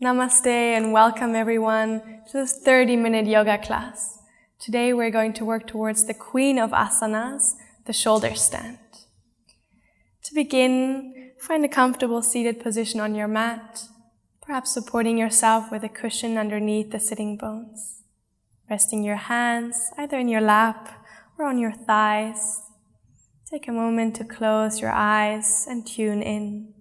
Namaste and welcome everyone to this 30-minute yoga class. Today we're going to work towards the queen of asanas, the shoulder stand. To begin, find a comfortable seated position on your mat, perhaps supporting yourself with a cushion underneath the sitting bones. Resting your hands either in your lap or on your thighs. Take a moment to close your eyes and tune in.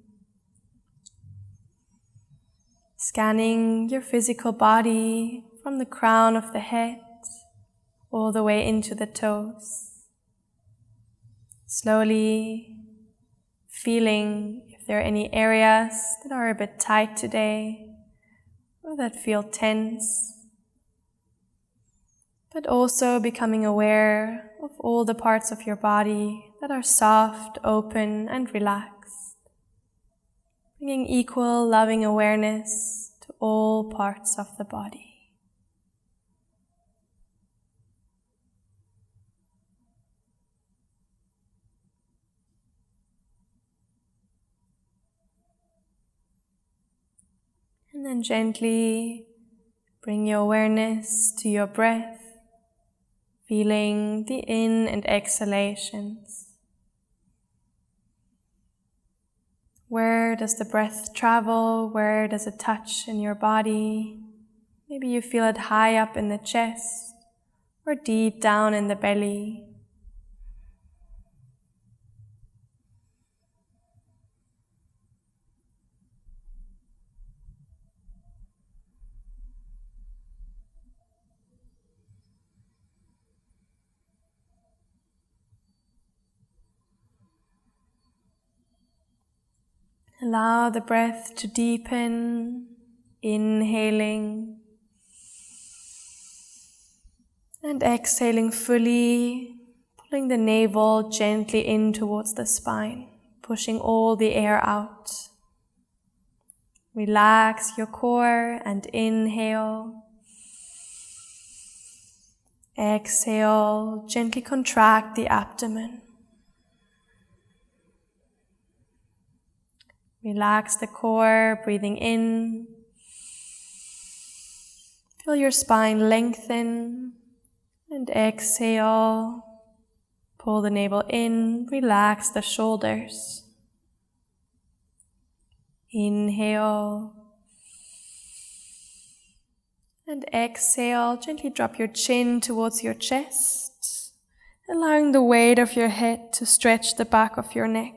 Scanning your physical body from the crown of the head all the way into the toes. Slowly feeling if there are any areas that are a bit tight today or that feel tense. But also becoming aware of all the parts of your body that are soft, open, and relaxed. Bringing equal, loving awareness to all parts of the body. And then gently bring your awareness to your breath, feeling the in and exhalations. Where does the breath travel? Where does it touch in your body? Maybe you feel it high up in the chest or deep down in the belly. Allow the breath to deepen, inhaling and exhaling fully, pulling the navel gently in towards the spine, pushing all the air out. Relax your core and inhale. Exhale, gently contract the abdomen. Relax the core, breathing in. Feel your spine lengthen. And exhale. Pull the navel in, relax the shoulders. Inhale. And exhale, gently drop your chin towards your chest, allowing the weight of your head to stretch the back of your neck.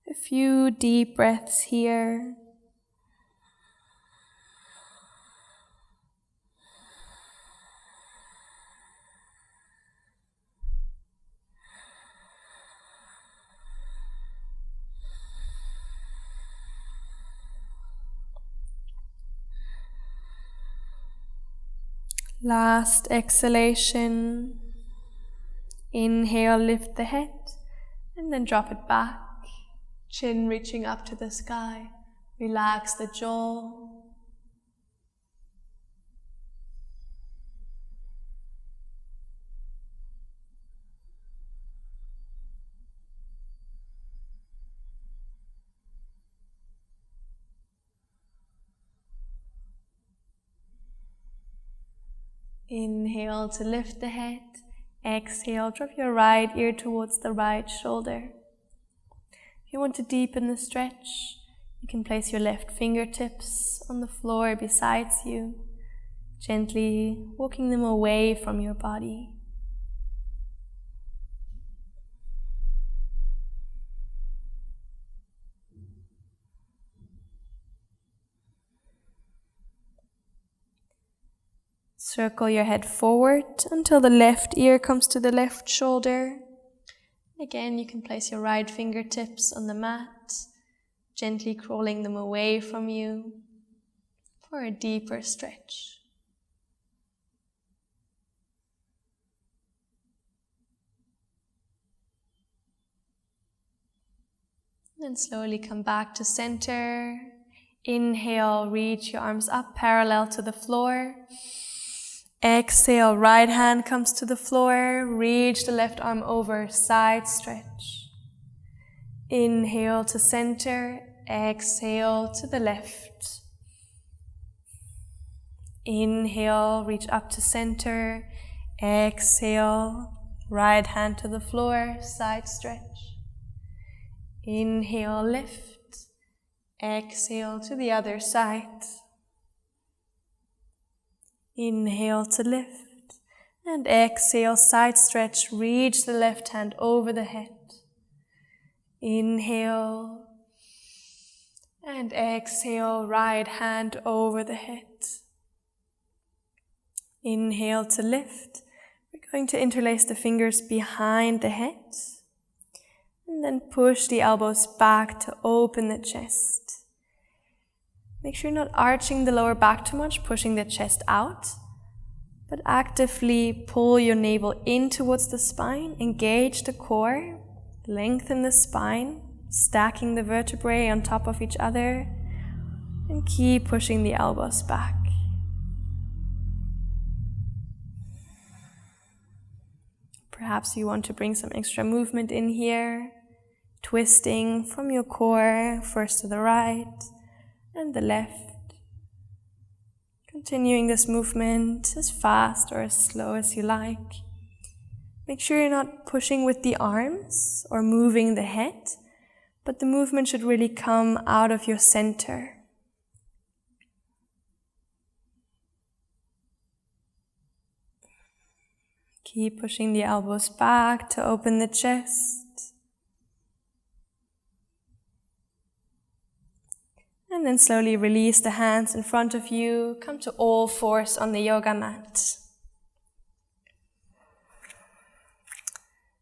A few deep breaths here. Last exhalation. Inhale, lift the head, and then drop it back. Chin reaching up to the sky. Relax the jaw. Inhale to lift the head. Exhale, drop your right ear towards the right shoulder. If you want to deepen the stretch, you can place your left fingertips on the floor beside you, gently walking them away from your body. Circle your head forward until the left ear comes to the left shoulder. Again, you can place your right fingertips on the mat, gently crawling them away from you for a deeper stretch. Then slowly come back to center. Inhale, reach your arms up parallel to the floor. Exhale, right hand comes to the floor, reach the left arm over, side stretch. Inhale to center, exhale to the left. Inhale, reach up to center. Exhale, right hand to the floor, side stretch. Inhale, lift. Exhale to the other side. Inhale to lift. And exhale, side stretch, reach the left hand over the head. Inhale. And exhale, right hand over the head. Inhale to lift. We're going to interlace the fingers behind the head. And then push the elbows back to open the chest. Make sure you're not arching the lower back too much, pushing the chest out. But actively pull your navel in towards the spine. Engage the core. Lengthen the spine. Stacking the vertebrae on top of each other. And keep pushing the elbows back. Perhaps you want to bring some extra movement in here, twisting from your core, first to the right and the left. Continuing this movement as fast or as slow as you like. Make sure you're not pushing with the arms or moving the head, but the movement should really come out of your center. Keep pushing the elbows back to open the chest. And then slowly release the hands in front of you. Come to all fours on the yoga mat.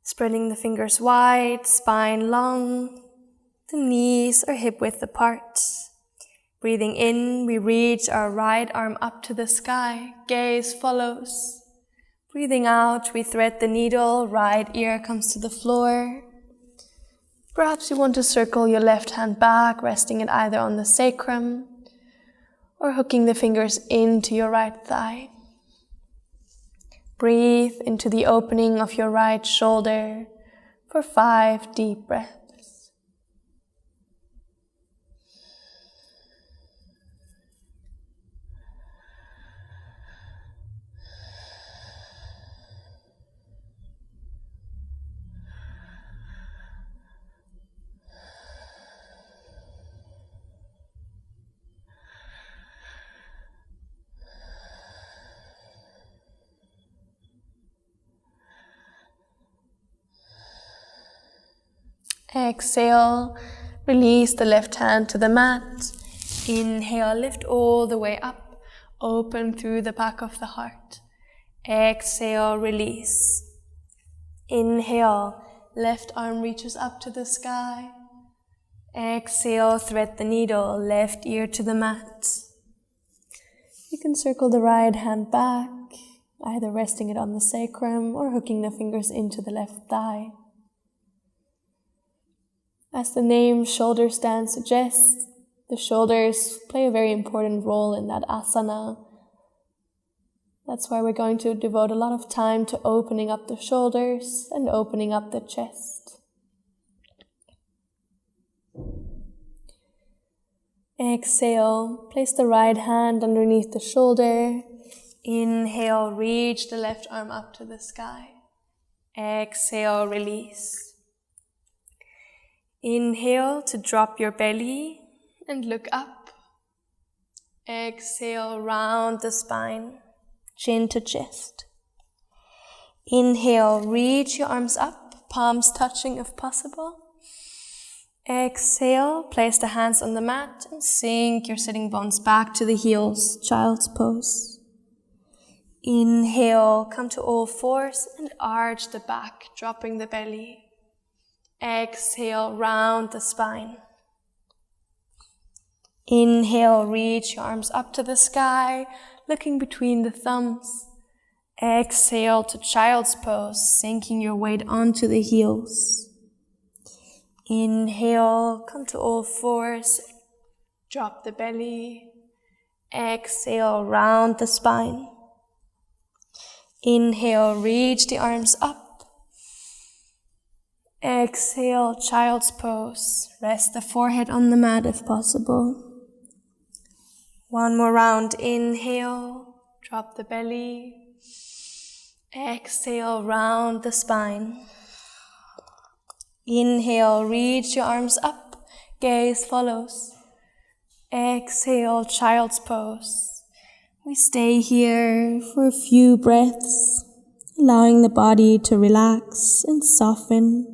Spreading the fingers wide, spine long. The knees are hip width apart. Breathing in, we reach our right arm up to the sky. Gaze follows. Breathing out, we thread the needle, right ear comes to the floor. Perhaps you want to circle your left hand back, resting it either on the sacrum or hooking the fingers into your right thigh. Breathe into the opening of your right shoulder for 5 deep breaths. Exhale, release the left hand to the mat. Inhale, lift all the way up, open through the back of the heart. Exhale, release. Inhale, left arm reaches up to the sky. Exhale, thread the needle, left ear to the mat. You can circle the right hand back, either resting it on the sacrum or hooking the fingers into the left thigh. As the name Shoulderstand suggests, the shoulders play a very important role in that asana. That's why we're going to devote a lot of time to opening up the shoulders and opening up the chest. Exhale, place the right hand underneath the shoulder. Inhale, reach the left arm up to the sky. Exhale, release. Inhale to drop your belly and look up. Exhale, round the spine, chin to chest. Inhale, reach your arms up, palms touching if possible. Exhale, place the hands on the mat and sink your sitting bones back to the heels, child's pose. Inhale, come to all fours and arch the back, dropping the belly. Exhale, round the spine. Inhale, reach your arms up to the sky, looking between the thumbs. Exhale to child's pose, sinking your weight onto the heels. Inhale, come to all fours, drop the belly. Exhale, round the spine. Inhale, reach the arms up. Exhale, child's pose. Rest the forehead on the mat if possible. One more round. Inhale, drop the belly. Exhale, round the spine. Inhale, reach your arms up. Gaze follows. Exhale, child's pose. We stay here for a few breaths, allowing the body to relax and soften.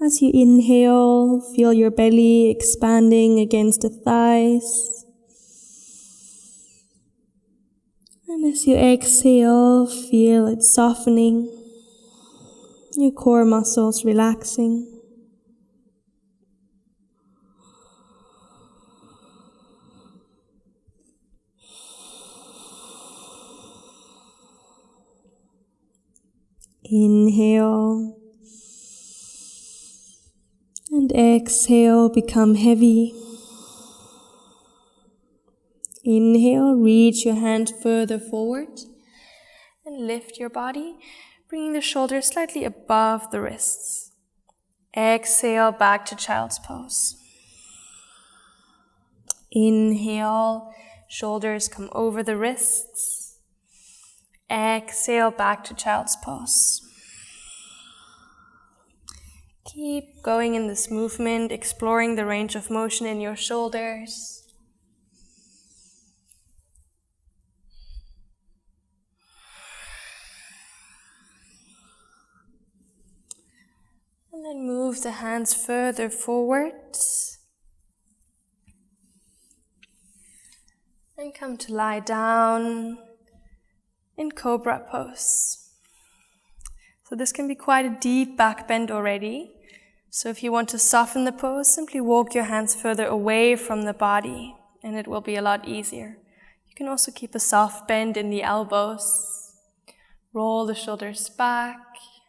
As you inhale, feel your belly expanding against the thighs. And as you exhale, feel it softening, your core muscles relaxing. Inhale. And exhale, become heavy. Inhale, reach your hand further forward and lift your body, bringing the shoulders slightly above the wrists. Exhale, back to child's pose. Inhale, shoulders come over the wrists. Exhale, back to child's pose. Keep going in this movement, exploring the range of motion in your shoulders. And then move the hands further forward. And come to lie down in Cobra pose. So this can be quite a deep back bend already. So if you want to soften the pose, simply walk your hands further away from the body and it will be a lot easier. You can also keep a soft bend in the elbows. Roll the shoulders back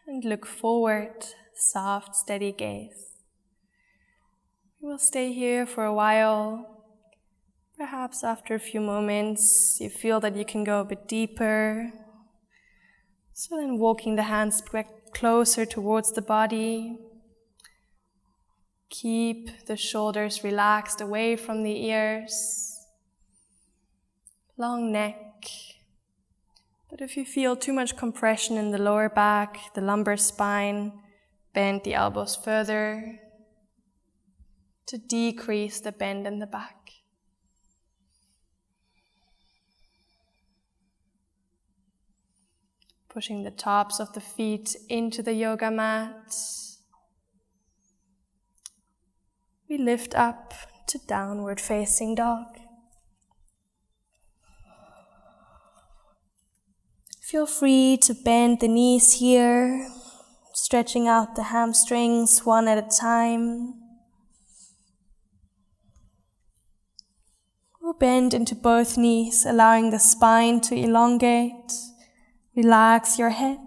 and look forward, soft, steady gaze. We will stay here for a while. Perhaps after a few moments, you feel that you can go a bit deeper. So then walking the hands back closer towards the body. Keep the shoulders relaxed away from the ears. Long neck. But if you feel too much compression in the lower back, the lumbar spine, bend the elbows further to decrease the bend in the back. Pushing the tops of the feet into the yoga mat. We lift up to downward facing dog. Feel free to bend the knees here, stretching out the hamstrings one at a time. Or bend into both knees, allowing the spine to elongate. Relax your head.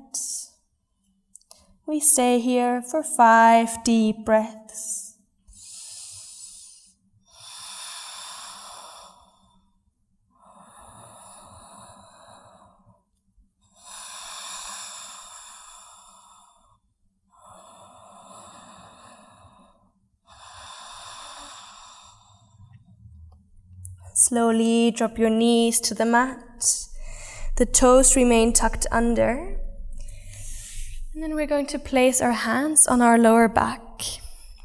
We stay here for 5 deep breaths. Slowly drop your knees to the mat. The toes remain tucked under. And then we're going to place our hands on our lower back.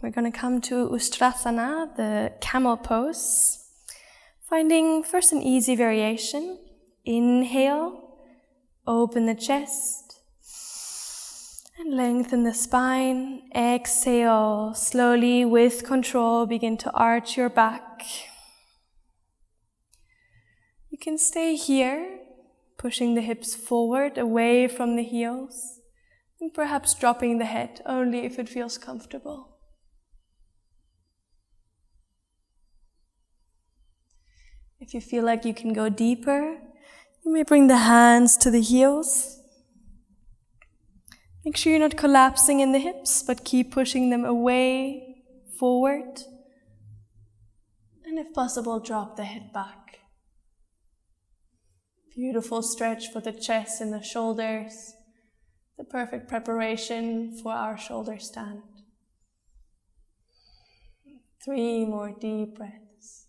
We're going to come to Ustrasana, the camel pose. Finding first an easy variation. Inhale, open the chest, and lengthen the spine. Exhale, slowly with control, begin to arch your back. You can stay here, pushing the hips forward, away from the heels, and perhaps dropping the head only if it feels comfortable. If you feel like you can go deeper, you may bring the hands to the heels. Make sure you're not collapsing in the hips, but keep pushing them away, forward, and if possible, drop the head back. Beautiful stretch for the chest and the shoulders. The perfect preparation for our shoulder stand. 3 more deep breaths.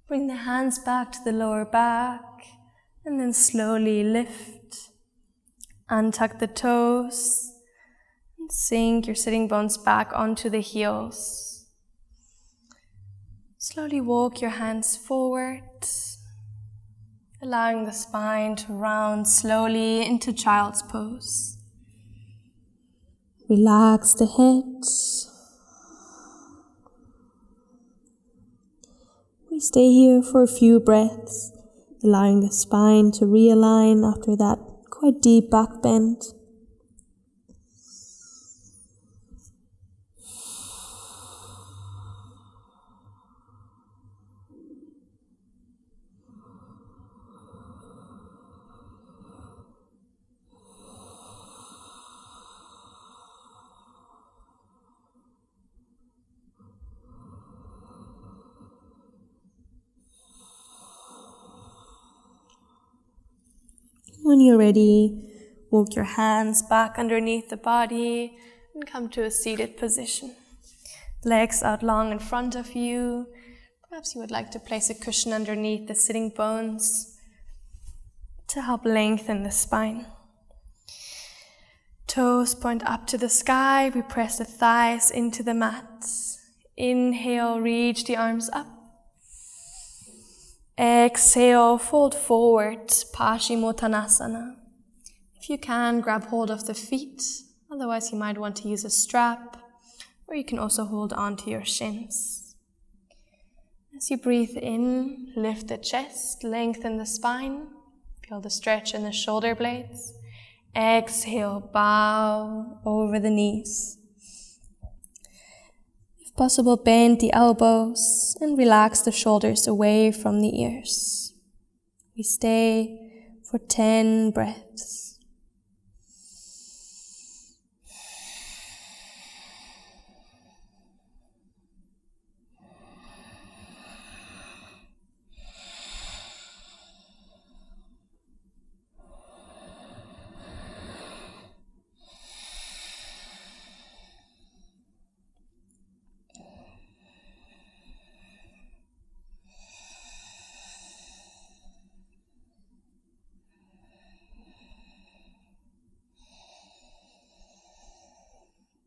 Bring the hands back to the lower back and then slowly lift. Untuck the toes and sink your sitting bones back onto the heels. Slowly walk your hands forward, allowing the spine to round slowly into child's pose. Relax the head. We stay here for a few breaths, allowing the spine to realign after that quite deep back bend. When you're ready, walk your hands back underneath the body and come to a seated position. Legs out long in front of you. Perhaps you would like to place a cushion underneath the sitting bones to help lengthen the spine. Toes point up to the sky. We press the thighs into the mat. Inhale, reach the arms up. Exhale, fold forward, Paschimottanasana. If you can, grab hold of the feet. Otherwise, you might want to use a strap, or you can also hold on to your shins. As you breathe in, lift the chest, lengthen the spine. Feel the stretch in the shoulder blades. Exhale, bow over the knees. If possible, bend the elbows and relax the shoulders away from the ears. We stay for 10 breaths.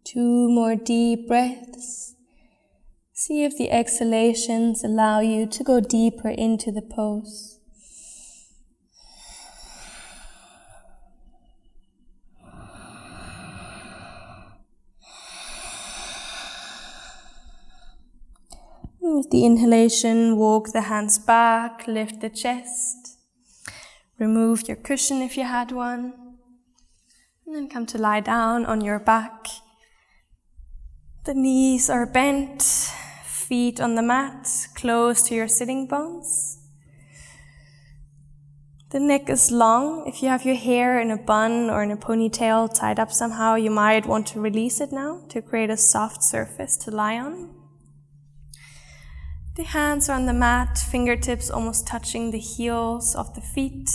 Two more deep breaths. See if the exhalations allow you to go deeper into the pose. And with the inhalation, walk the hands back, lift the chest. Remove your cushion if you had one. And then come to lie down on your back. The knees are bent, feet on the mat, close to your sitting bones. The neck is long. If you have your hair in a bun or in a ponytail tied up somehow, you might want to release it now to create a soft surface to lie on. The hands are on the mat, fingertips almost touching the heels of the feet.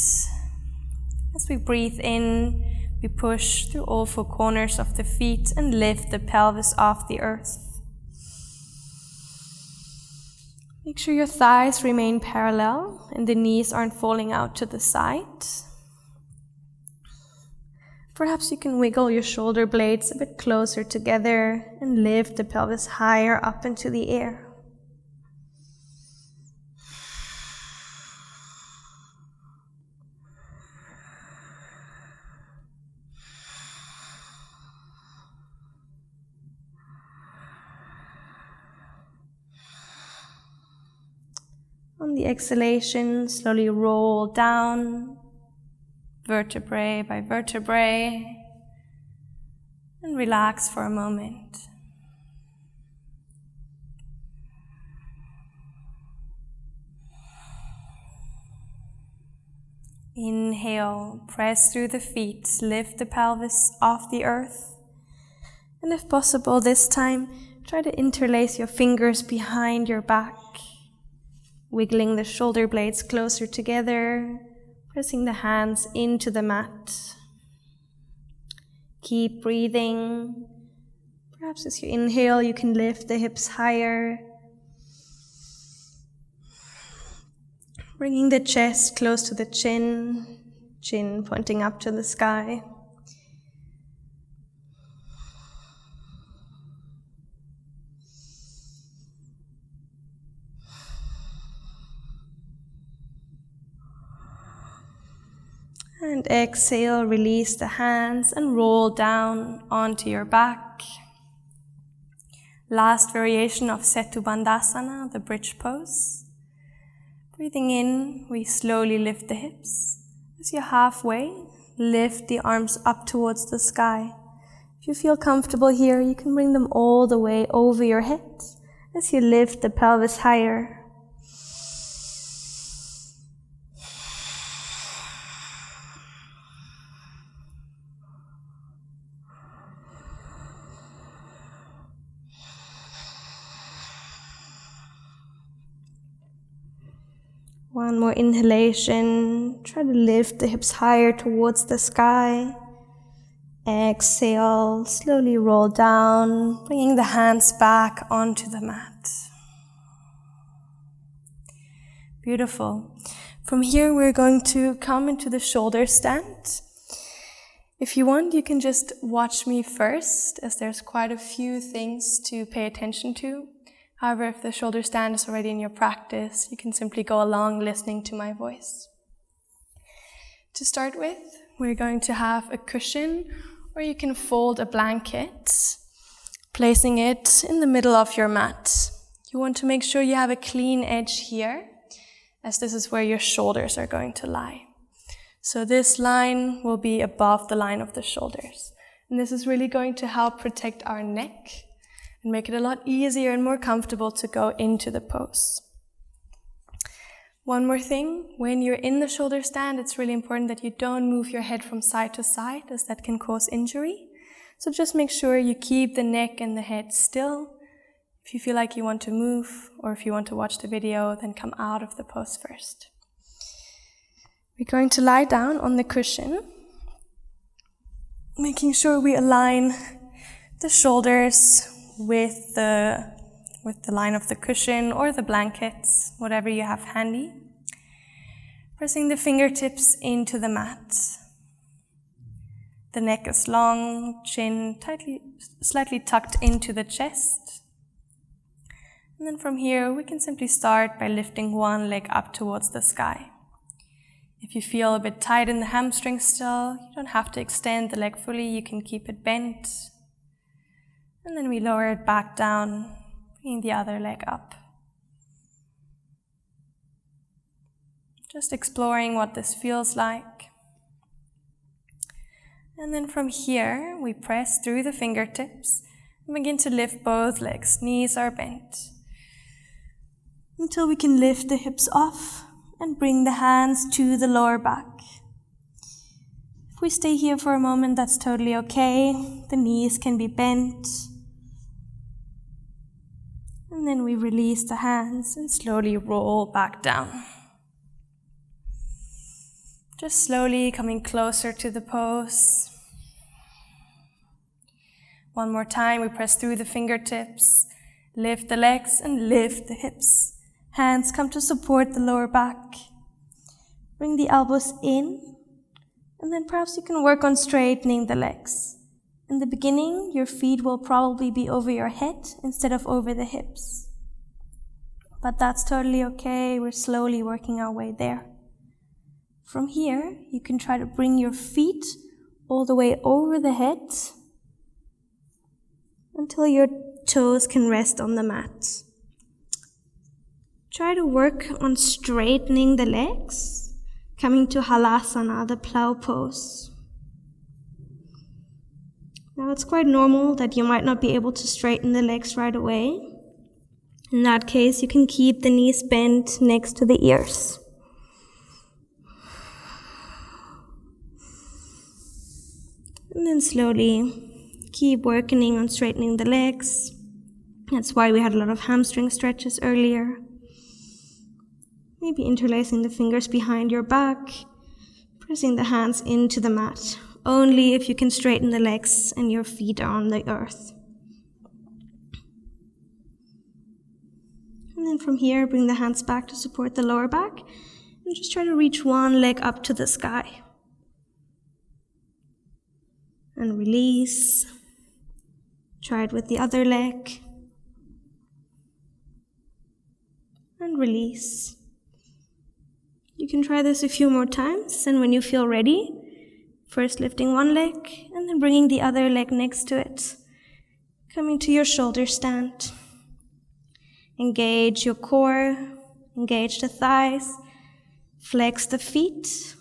As we breathe in, we push through all 4 corners of the feet and lift the pelvis off the earth. Make sure your thighs remain parallel and the knees aren't falling out to the side. Perhaps you can wiggle your shoulder blades a bit closer together and lift the pelvis higher up into the air. On the exhalation, slowly roll down, vertebrae by vertebrae, and relax for a moment. Inhale, press through the feet, lift the pelvis off the earth. And if possible this time, try to interlace your fingers behind your back, wiggling the shoulder blades closer together, pressing the hands into the mat. Keep breathing. Perhaps as you inhale, you can lift the hips higher, bringing the chest close to the chin pointing up to the sky. And exhale, release the hands and roll down onto your back. Last variation of Setu Bandhasana, the bridge pose. Breathing in, we slowly lift the hips. As you're halfway, lift the arms up towards the sky. If you feel comfortable here, you can bring them all the way over your head as you lift the pelvis higher. One more inhalation. Try to lift the hips higher towards the sky. Exhale, slowly roll down, bringing the hands back onto the mat. Beautiful. From here, we're going to come into the shoulder stand. If you want, you can just watch me first, as there's quite a few things to pay attention to. However, if the shoulder stand is already in your practice, you can simply go along listening to my voice. To start with, we're going to have a cushion, or you can fold a blanket, placing it in the middle of your mat. You want to make sure you have a clean edge here, as this is where your shoulders are going to lie. So this line will be above the line of the shoulders. And this is really going to help protect our neck and make it a lot easier and more comfortable to go into the pose. One more thing, when you're in the shoulder stand, it's really important that you don't move your head from side to side, as that can cause injury. So just make sure you keep the neck and the head still. If you feel like you want to move, or if you want to watch the video, then come out of the pose first. We're going to lie down on the cushion, making sure we align the shoulders with the line of the cushion or the blankets, whatever you have handy. Pressing the fingertips into the mat. The neck is long, chin slightly tucked into the chest. And then from here, we can simply start by lifting one leg up towards the sky. If you feel a bit tight in the hamstring still, you don't have to extend the leg fully, you can keep it bent. And then we lower it back down, bringing the other leg up. Just exploring what this feels like. And then from here, we press through the fingertips and begin to lift both legs. Knees are bent. Until we can lift the hips off and bring the hands to the lower back. If we stay here for a moment, that's totally okay. The knees can be bent. And then we release the hands and slowly roll back down. Just slowly coming closer to the pose. One more time, we press through the fingertips, lift the legs and lift the hips. Hands come to support the lower back. Bring the elbows in, and then perhaps you can work on straightening the legs. In the beginning, your feet will probably be over your head instead of over the hips. But that's totally okay, we're slowly working our way there. From here, you can try to bring your feet all the way over the head until your toes can rest on the mat. Try to work on straightening the legs, coming to Halasana, the Plow Pose. Now it's quite normal that you might not be able to straighten the legs right away. In that case, you can keep the knees bent next to the ears. And then slowly keep working on straightening the legs. That's why we had a lot of hamstring stretches earlier. Maybe interlacing the fingers behind your back, pressing the hands into the mat. Only if you can straighten the legs and your feet are on the earth. And then from here, bring the hands back to support the lower back. And just try to reach one leg up to the sky. And release. Try it with the other leg. And release. You can try this a few more times, and when you feel ready, first lifting one leg, and then bringing the other leg next to it. Coming to your shoulder stand. Engage your core, engage the thighs, flex the feet.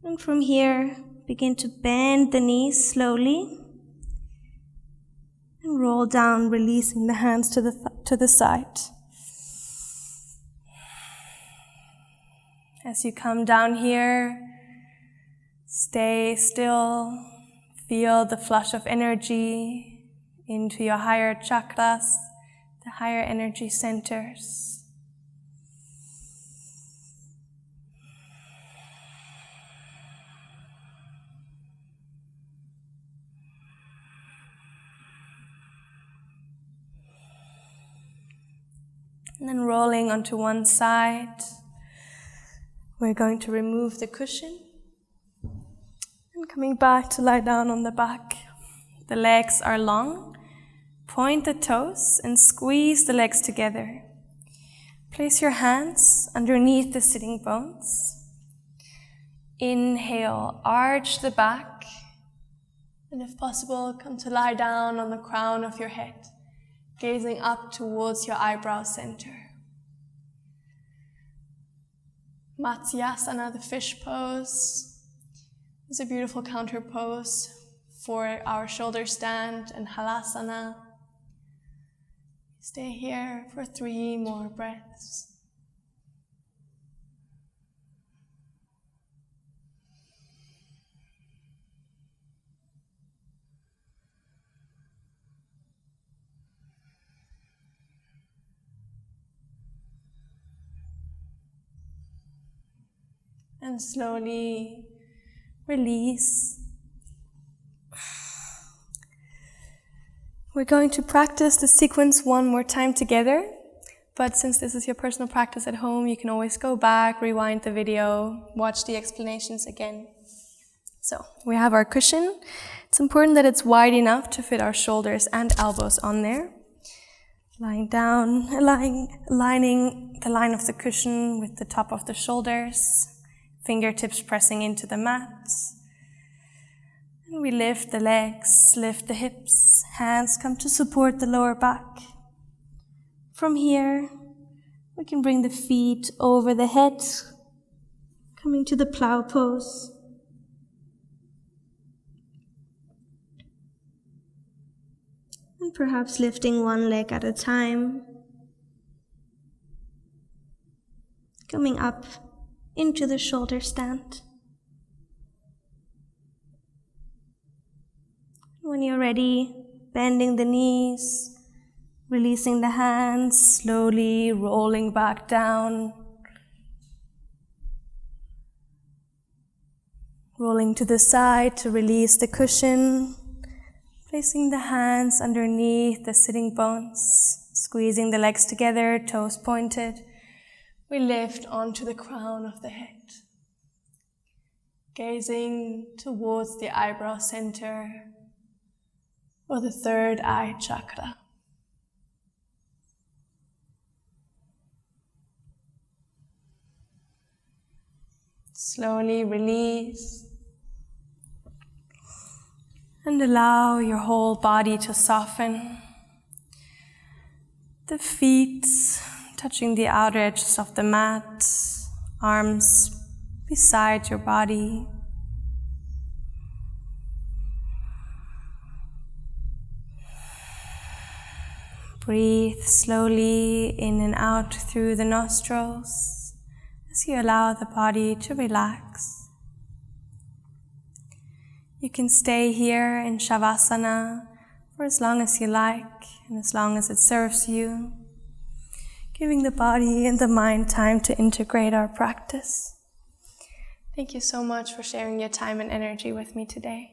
And from here, begin to bend the knees slowly. And roll down, releasing the hands to the side. As you come down here, stay still. Feel the flush of energy into your higher chakras, the higher energy centers. And then rolling onto one side, we're going to remove the cushion. And coming back to lie down on the back. The legs are long. Point the toes and squeeze the legs together. Place your hands underneath the sitting bones. Inhale, arch the back. And if possible, come to lie down on the crown of your head, gazing up towards your eyebrow center. Matsyasana, the fish pose, is a beautiful counter pose for our shoulder stand and Halasana. Stay here for 3 more breaths. And slowly release. We're going to practice the sequence one more time together, but since this is your personal practice at home, you can always go back, rewind the video, watch the explanations again. So we have our cushion. It's important that it's wide enough to fit our shoulders and elbows on there. Lying down, aligning the line of the cushion with the top of the shoulders. Fingertips pressing into the mat. And we lift the legs, lift the hips. Hands come to support the lower back. From here, we can bring the feet over the head, coming to the plow pose. And perhaps lifting one leg at a time. Coming up into the shoulder stand. When you're ready, bending the knees, releasing the hands, slowly rolling back down. Rolling to the side to release the cushion. Placing the hands underneath the sitting bones, squeezing the legs together, toes pointed. We lift onto the crown of the head, gazing towards the eyebrow center or the third eye chakra. Slowly release and allow your whole body to soften. The feet touching the outer edges of the mat, arms beside your body. Breathe slowly in and out through the nostrils as you allow the body to relax. You can stay here in Shavasana for as long as you like and as long as it serves you, giving the body and the mind time to integrate our practice. Thank you so much for sharing your time and energy with me today.